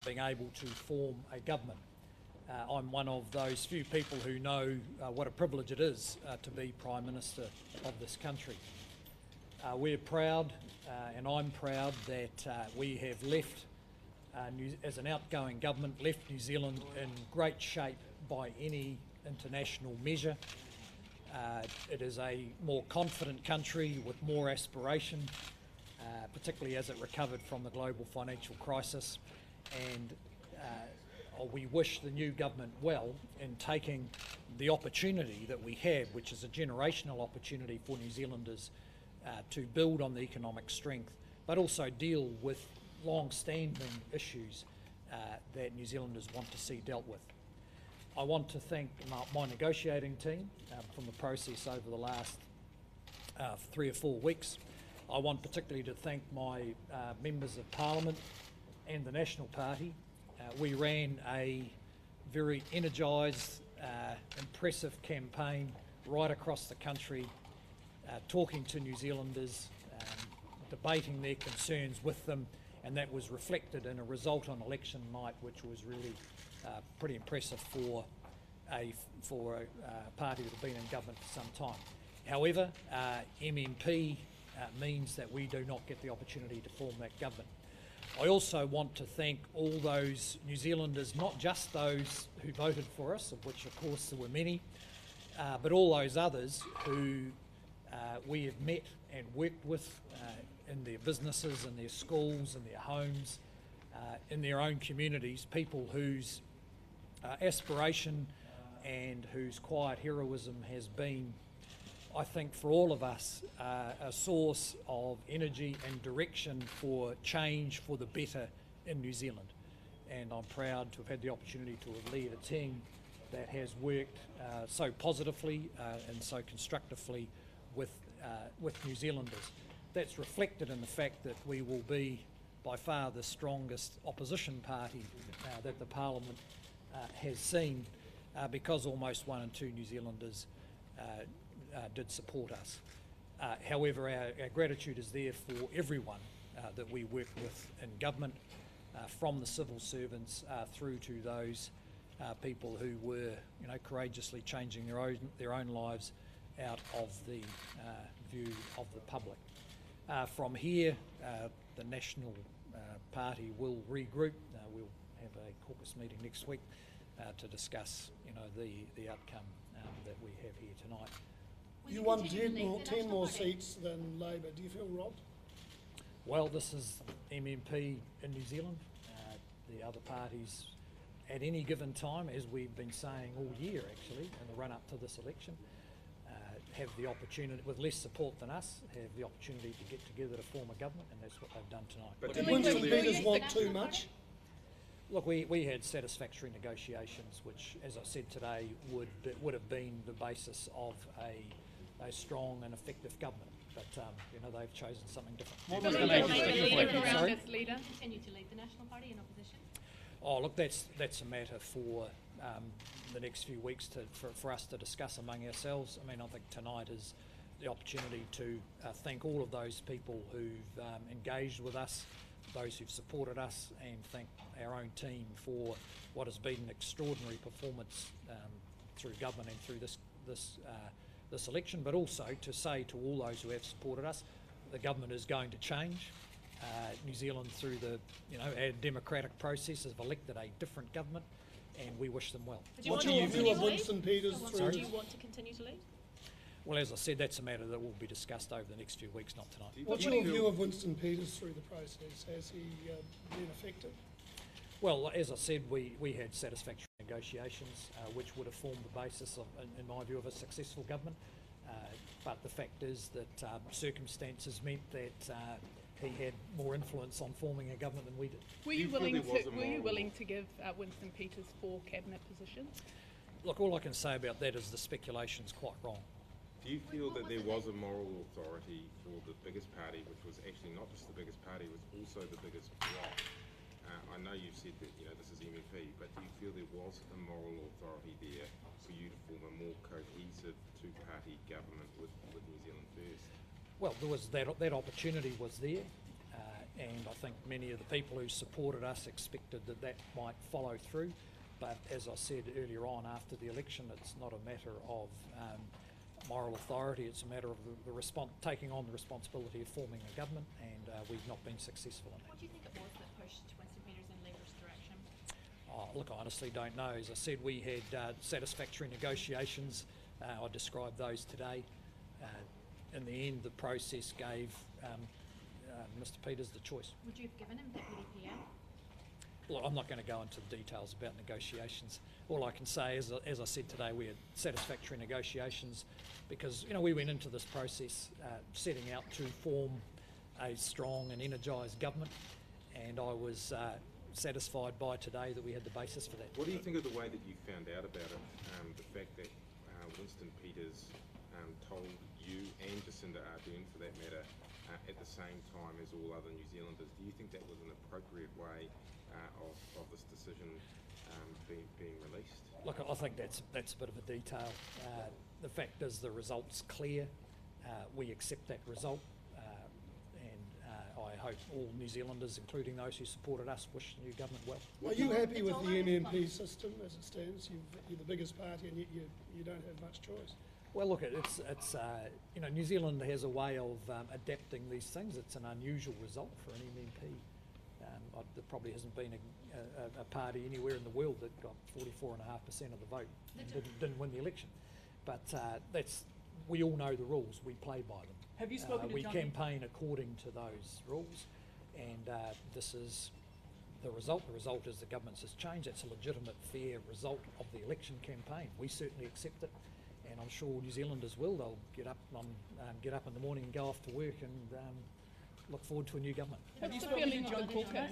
being able to form a government. I'm one of those few people who know what a privilege it is to be Prime Minister of this country. We're proud, and I'm proud, that we have left, as an outgoing government, left New Zealand in great shape by any international measure. It is a more confident country with more aspiration, particularly as it recovered from the global financial crisis, and we wish the new government well in taking the opportunity that we have, which is a generational opportunity for New Zealanders to build on the economic strength, but also deal with long-standing issues that New Zealanders want to see dealt with. I want to thank my negotiating team from the process over the last 3 or 4 weeks. I want particularly to thank my members of Parliament and the National Party. We ran a very energised, impressive campaign right across the country, talking to New Zealanders, debating their concerns with them, and that was reflected in a result on election night which was really pretty impressive for a party that have been in government for some time. However, MMP means that we do not get the opportunity to form that government. I also want to thank all those New Zealanders, not just those who voted for us, of which of course there were many, but all those others who we have met and worked with in their businesses, in their schools, in their homes, in their own communities, people whose aspiration and whose quiet heroism has been, I think, for all of us, a source of energy and direction for change for the better in New Zealand. And I'm proud to have had the opportunity to lead a team that has worked so positively and so constructively with New Zealanders. That's reflected in the fact that we will be by far the strongest opposition party that the Parliament has seen, because almost 1 in 2 New Zealanders did support us. However, our gratitude is there for everyone that we work with in government, from the civil servants through to those people who were, courageously changing their own lives out of the view of the public. From here, the National Party will regroup. We'll have a caucus meeting next week to discuss, the outcome that we have here tonight. You won 10 more seats than Labor. Do you feel robbed? Well, this is MMP in New Zealand. The other parties, at any given time, as we've been saying all year actually, in the run-up to this election, have the opportunity, with less support than us, have the opportunity to get together to form a government, and that's what they've done tonight. But did Winston Peters want too much? Look, we had satisfactory negotiations, which, as I said today, would have been the basis of a strong and effective government. But they've chosen something different. What was the major sticking point? Sorry? Continue to lead the National Party in opposition? Oh, look, that's a matter for the next few weeks for us to discuss among ourselves. I mean, I think tonight is the opportunity to thank all of those people who've engaged with us, those who've supported us, and thank our own team for what has been an extraordinary performance through government and through this election, but also to say to all those who have supported us, the government is going to change. New Zealand, through our democratic process, have elected a different government, and we wish them well. What's your view of Winston Peters through? Do you want to continue to lead? Well, as I said, that's a matter that will be discussed over the next few weeks, not tonight. What's your view of Winston Peters through the process? Has he been effective? Well, as I said, we had satisfactory negotiations, which would have formed the basis of, in my view, of a successful government. But the fact is that circumstances meant that he had more influence on forming a government than we did. Were you willing to give Winston Peters 4 cabinet positions? Look, all I can say about that is the speculation's quite wrong. Do you feel that there was a moral authority for the biggest party, which was actually not just the biggest party, it was also the biggest bloc? I know you've said that this is MFP, but do you feel there was a moral authority there for you to form a more cohesive two-party government with New Zealand First? Well, there was that opportunity was there. and I think many of the people who supported us expected that that might follow through. But as I said earlier on, after the election, it's not a matter of moral authority, it's a matter of taking on the responsibility of forming a government, and we've not been successful in that. What do you think it was that pushed Winston Peters in Labour's direction? Look, I honestly don't know. As I said, we had satisfactory negotiations. I described those today. In the end, the process gave Mr Peters the choice. Would you have given him Deputy PM? Look, I'm not going to go into the details about negotiations. All I can say is, as I said today, we had satisfactory negotiations because, you know, we went into this process setting out to form a strong and energised government, and I was satisfied by today that we had the basis for that. What do you think of the way that you found out about it? The fact that Winston Peters told you and Jacinda Ardern, for that matter, at the same time as all other New Zealanders. Do you think that was an appropriate way of this decision being released? Look, I think that's a bit of a detail. The fact is the result's clear. We accept that result, and I hope all New Zealanders, including those who supported us, wish the new government well. Are you happy with the MMP system as it stands? You're the biggest party and yet you don't have much choice. Well, look, it's you know, New Zealand has a way of adapting these things. It's an unusual result for an MMP. There probably hasn't been a party anywhere in the world that got 44.5% of the vote and didn't win the election. But we all know the rules. We play by them. Have you spoken to We John? campaign according to those rules, and this is the result. The result is the government has changed. It's a legitimate, fair result of the election campaign. We certainly accept it, and I'm sure New Zealanders will. They'll get up in the morning and go off to work and look forward to a new government. Have you What's the spoken to feeling John of the Coulter? dollar?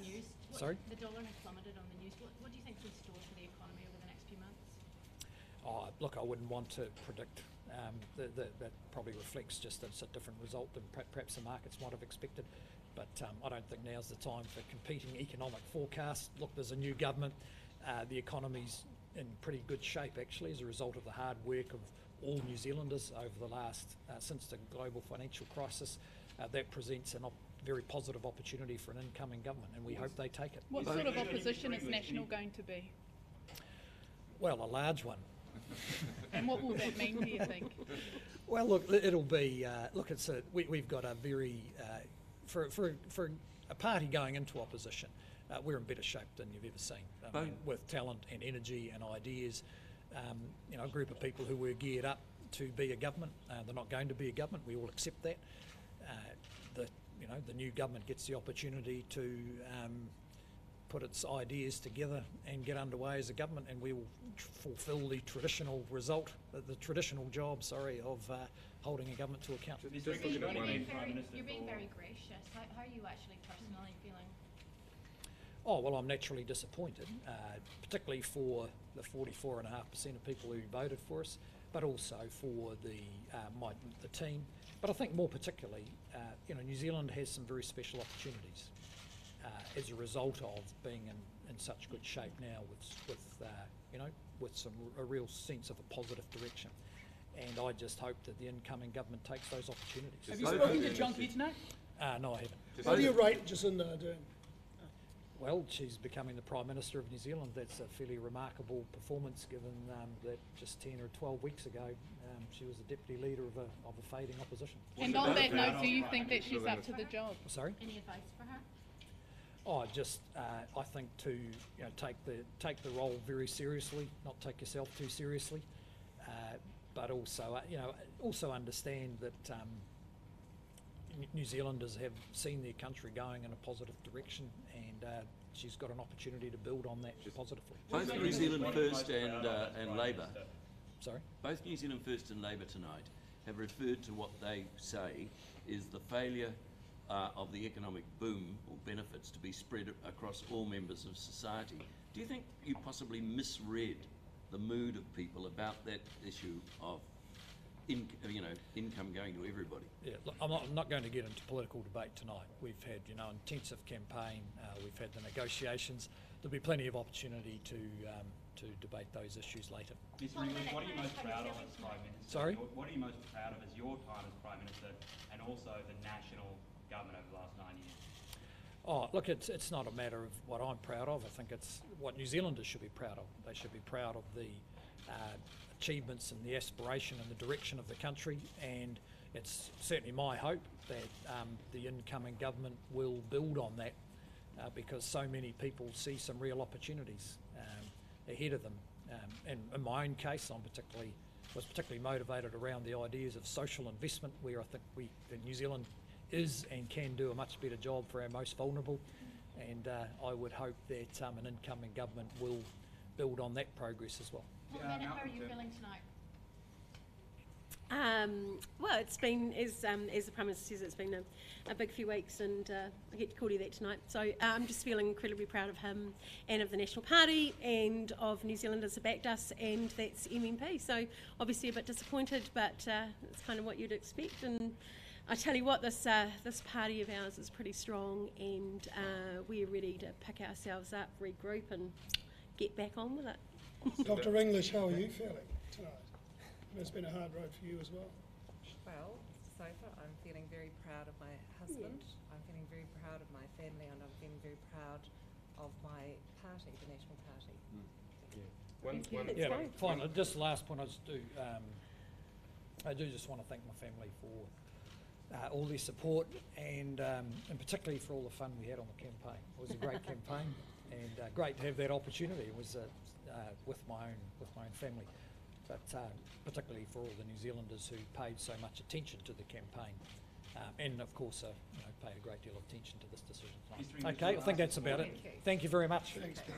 Sorry? The dollar has plummeted on the news. What do you think is in store for the economy over the next few months? Look, I wouldn't want to predict. That probably reflects just that it's a different result than perhaps the markets might have expected. But I don't think now's the time for competing economic forecasts. Look, there's a new government. The economy's in pretty good shape, actually, as a result of the hard work of all New Zealanders over the last, since the global financial crisis. That presents a very positive opportunity for an incoming government, and we hope they take it. What sort of opposition is National going to be? Well, a large one. And what will that mean, do you think? Well, look, it'll be. Look, we've got a very for a party going into opposition. We're in better shape than you've ever seen, with talent and energy and ideas. You know, a group of people who were geared up to be a government. They're not going to be a government. We all accept that. The new government gets the opportunity to put its ideas together and get underway as a government, and we will fulfil the traditional result, the traditional job, of holding a government to account. Just looking at one end. You're being very gracious. How are you actually personally feeling? Oh, well, I'm naturally disappointed, particularly for the 44.5% of people who voted for us, but also for the team. But I think more particularly, New Zealand has some very special opportunities as a result of being in such good shape now with a real sense of a positive direction. And I just hope that the incoming government takes those opportunities. Have you spoken to John Key tonight? No, I haven't. How do you rate Jacinda Ardern? Well, she's becoming the Prime Minister of New Zealand. That's a fairly remarkable performance, given that just 10 or 12 weeks ago she was the Deputy Leader of a fading opposition. And on that note, do you think that she's up to the job? Sorry? Any advice for her? I think to take the role very seriously, not take yourself too seriously, but also understand that New Zealanders have seen their country going in a positive direction, and she's got an opportunity to build on that positively. Both New Zealand First and Labour, Sorry? both New Zealand First and Labour tonight have referred to what they say is the failure of the economic boom or benefits to be spread across all members of society. Do you think you possibly misread the mood of people about that issue of income going to everybody? Yeah, look, I'm not going to get into political debate tonight. We've had intensive campaign. We've had the negotiations. There'll be plenty of opportunity to debate those issues later. Mr. English, what are you most proud of as Prime Minister? Sorry? What are you most proud of as your time as Prime Minister and also the national government over the last 9 years? Oh, look, it's not a matter of what I'm proud of. I think it's what New Zealanders should be proud of. They should be proud of the achievements and the aspiration and the direction of the country, and it's certainly my hope that the incoming government will build on that because so many people see some real opportunities ahead of them. And in my own case, was particularly motivated around the ideas of social investment, where I think New Zealand is and can do a much better job for our most vulnerable, and I would hope that an incoming government will build on that progress as well. Well, Yeah, Bennett, how are Malcolm, you Tim. feeling tonight? Well, it's been, as the Prime Minister says, it's been a big few weeks, and I get to call you that tonight. So I'm just feeling incredibly proud of him and of the National Party and of New Zealanders who backed us, and that's MMP. So obviously a bit disappointed, but it's kind of what you'd expect. And I tell you what, this party of ours is pretty strong, and we're ready to pick ourselves up, regroup, and get back on with it. Dr. English, how are you feeling tonight? It's been a hard road for you as well. Well, so far I'm feeling very proud of my husband, I'm feeling very proud of my family, and I'm feeling very proud of my party, the National Party. Yeah, finally, just the last point I do just want to thank my family for all their support and particularly for all the fun we had on the campaign. It was a great campaign and great to have that opportunity. It was with my own family, but particularly for all the New Zealanders who paid so much attention to the campaign, and of course paid a great deal of attention to this decision tonight. Mr. English, Okay, I think that's about it. Thank you. Thank you very much. Thanks, Bill.